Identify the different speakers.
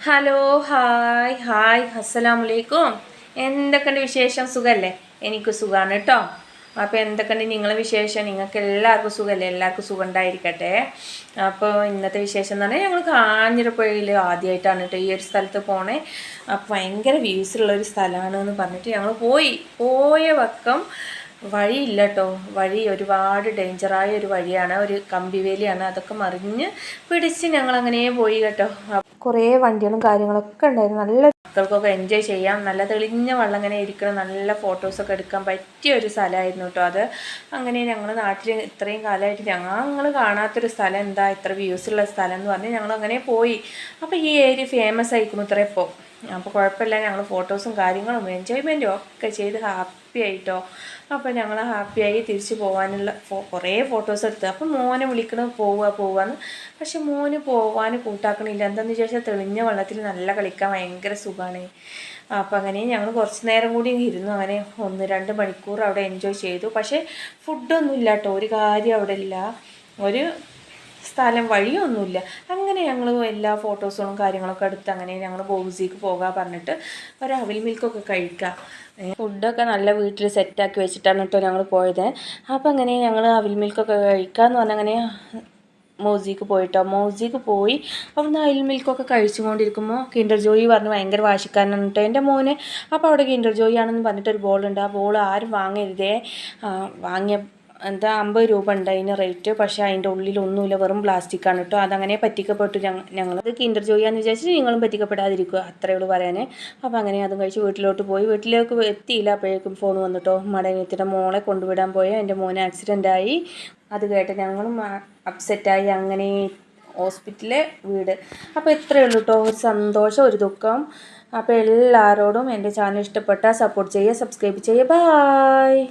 Speaker 1: Hello hi അസ്സലാമലൈക്കും. എന്തൊക്കെയുണ്ട് വിശേഷം? സുഖമല്ലേ? എനിക്ക് സുഖമാണ് കേട്ടോ. അപ്പോൾ എന്തൊക്കെയുണ്ട് നിങ്ങളെ വിശേഷം? നിങ്ങൾക്ക് എല്ലാവർക്കും സുഖമല്ലേ? എല്ലാവർക്കും സുഖം ഉണ്ടായിരിക്കട്ടെ. അപ്പോൾ ഇന്നത്തെ വിശേഷം എന്ന് പറഞ്ഞാൽ ഞങ്ങൾ കാഞ്ഞിരപ്പുഴയിൽ ആദ്യമായിട്ടാണ് കേട്ടോ ഈ ഒരു സ്ഥലത്ത് പോണേ. അപ്പോൾ ഭയങ്കര വ്യൂസുള്ളൊരു സ്ഥലമാണ് എന്ന് പറഞ്ഞിട്ട് ഞങ്ങൾ പോയ വക്കം വഴിയില്ല കേട്ടോ. വഴി ഒരുപാട് ഡേഞ്ചറായ ഒരു വഴിയാണ്, ഒരു കമ്പിവേലിയാണ്. അതൊക്കെ മറിഞ്ഞ് പിടിച്ച് ഞങ്ങളങ്ങനെ പോയി കേട്ടോ. കുറേ വണ്ടികളും കാര്യങ്ങളൊക്കെ ഉണ്ടായിരുന്നു. നല്ല മക്കൾക്കൊക്കെ എൻജോയ് ചെയ്യാം. നല്ല തെളിഞ്ഞ വെള്ളം ഇങ്ങനെ ഇരിക്കണം, നല്ല ഫോട്ടോസൊക്കെ എടുക്കാൻ പറ്റിയ ഒരു സ്ഥലമായിരുന്നു കേട്ടോ അത്. അങ്ങനെ ഞങ്ങൾ നാട്ടിൽ ഇത്രയും കാലമായിട്ട് ഞങ്ങൾ കാണാത്തൊരു സ്ഥലം, എന്താ ഇത്ര വ്യൂസുള്ള സ്ഥലം എന്ന് പറഞ്ഞ് ഞങ്ങൾ അങ്ങനെ പോയി. അപ്പോൾ ഈ ഏരിയ ഫേമസ് ആയിരിക്കുന്നു ഇത്ര ഇപ്പോൾ. അപ്പോൾ കുഴപ്പമില്ല, ഞങ്ങൾ ഫോട്ടോസും കാര്യങ്ങളും എൻജോയ്മെൻറ്റും ഒക്കെ ചെയ്ത് ഹാപ്പി ആയിട്ടോ. അപ്പോൾ ഞങ്ങൾ ഹാപ്പിയായി തിരിച്ച് പോകാനുള്ള കുറേ ഫോട്ടോസ് എടുത്ത്. അപ്പോൾ മോനെ വിളിക്കണം പോവാന്ന്. പക്ഷെ മോന് പോകാൻ കൂട്ടാക്കണില്ല. എന്താണെന്ന് ചോദിച്ചാൽ തെളിഞ്ഞ വെള്ളത്തിൽ നല്ല കളിക്കാൻ ഭയങ്കര സുഖമാണ്. അപ്പോൾ അങ്ങനെ ഞങ്ങൾ കുറച്ച് നേരം കൂടി ഇരുന്നു. അങ്ങനെ 1-2 മണിക്കൂർ അവിടെ എൻജോയ് ചെയ്തു. പക്ഷേ ഫുഡൊന്നും ഇല്ല കേട്ടോ, ഒരു കാര്യം അവിടെ ഇല്ല, ഒരു സ്ഥലം വഴിയൊന്നുമില്ല. അങ്ങനെ ഞങ്ങൾ എല്ലാ ഫോട്ടോസുകളും കാര്യങ്ങളൊക്കെ എടുത്ത് അങ്ങനെ ഞങ്ങൾ ബോസിക്ക് പോകാൻ പറഞ്ഞിട്ട് ഒരു അവിൽ മിൽക്കൊക്കെ കഴിക്കുക. ഫുഡൊക്കെ നല്ല വീട്ടിൽ സെറ്റാക്കി വെച്ചിട്ടാണ് കേട്ടോ ഞങ്ങൾ പോയത്. അപ്പോൾ അങ്ങനെ ഞങ്ങൾ അവിൽ മിൽക്കൊക്കെ കഴിക്കാമെന്ന് പറഞ്ഞാൽ അങ്ങനെ മൗസിക്ക് പോയി അവിടുന്ന് അവിൽ മിൽക്കൊക്കെ കഴിച്ചുകൊണ്ടിരിക്കുമ്പോൾ കിൻഡർ ജോയി പറഞ്ഞ് ഭയങ്കര വാശിക്കാരനാണ് കേട്ടോ എൻ്റെ മോന്. അപ്പോൾ അവിടെ കിൻഡർ ജോയി ആണെന്ന് പറഞ്ഞിട്ടൊരു ബോളുണ്ട്. ആ ബോൾ ആരും വാങ്ങരുതേ, വാങ്ങിയ എന്താ 50 രൂപ ഉണ്ട് അതിന് റേറ്റ്. പക്ഷേ അതിൻ്റെ ഉള്ളിലൊന്നുമില്ല, വെറും പ്ലാസ്റ്റിക്കാണ് കേട്ടോ. അതങ്ങനെ പറ്റിക്കപ്പെട്ടു. ഞങ്ങളത് കിൻഡർ ജോയിയാന്ന് വിചാരിച്ചിട്ട് നിങ്ങളും പറ്റിക്കപ്പെടാതിരിക്കുക, അത്രയേ ഉള്ളൂ പറയാൻ. അപ്പോൾ അങ്ങനെ അതും കഴിച്ച് വീട്ടിലോട്ട് പോയി. വീട്ടിലേക്ക് എത്തിയില്ല, അപ്പോഴേക്കും ഫോൺ വന്നിട്ടോ. മടങ്ങിയത്തിൻ്റെ മോളെ കൊണ്ടുവിടാൻ പോയ എൻ്റെ മോന് ആക്സിഡൻ്റായി. അത് കേട്ട് ഞങ്ങളും അപ്സെറ്റായി. അങ്ങനെ ഹോസ്പിറ്റലിലെ വീട്. അപ്പോൾ ഇത്രയേ ഉള്ളൂ കേട്ടോ, ഒരു സന്തോഷം ഒരു ദുഃഖം. അപ്പോൾ എല്ലാവരോടും എൻ്റെ ചാനൽ ഇഷ്ടപ്പെട്ടാൽ സപ്പോർട്ട് ചെയ്യുക, സബ്സ്ക്രൈബ് ചെയ്യുക. ബായ്.